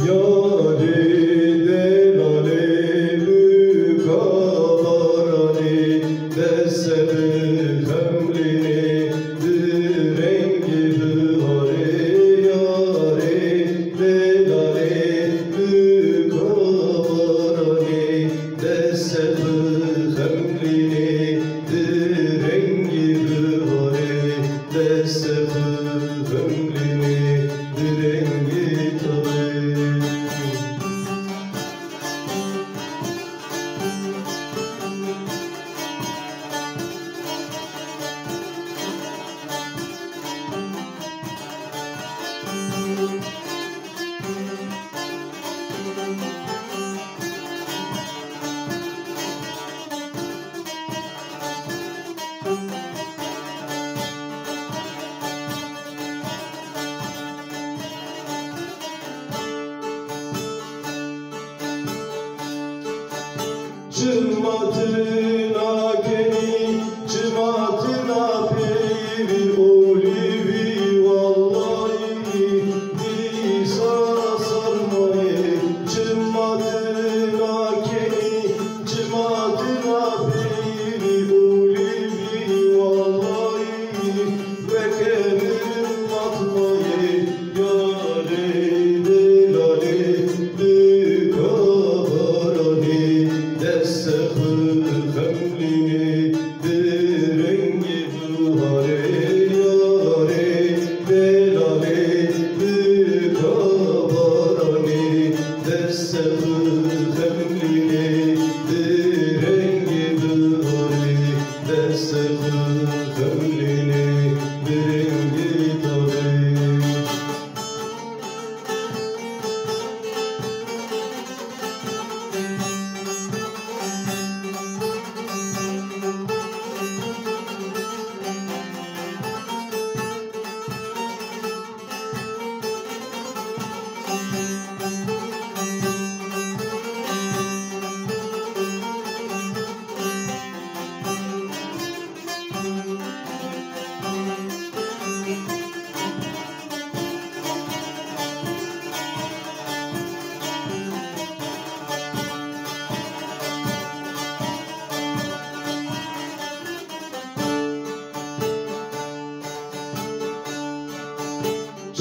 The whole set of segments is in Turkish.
Yâri delale mükabarani Dessebi hemlini Direngi bihari Yâri delale mükabarani Dessebi hemlini Direngi bihari Dessebi hemlini Direngi tabi Cımatına keni, cımatına peyvi olivi vallahi disa sarmayı Cımatına keni, cımatına peyvi olivi vallahi ve kerim atmayı yâre delale mükabarani Dessebi hemlini direngi buhare Yâre delale mükabarani Dessebi hemlini direngi buhare Dessebi hemlini direngi tabi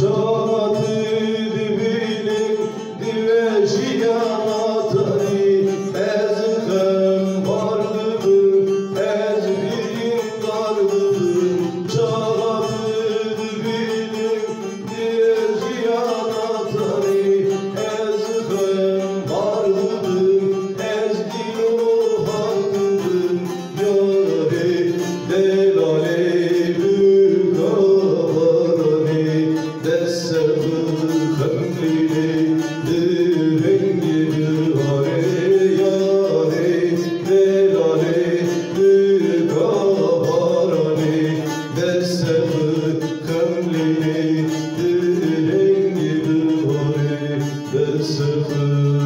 Çağatı dibinin divejiyanatani ezhem varlıbın ez birin darlıbın Çağatı dibinin divejiyanatani ezhem varlıbın ez dino harlıbın Yâre delale mükabarani Dessebi hemlini direngi buhare Yâre delale mükabarani Dessebi hemlini direngi buhare Dessebi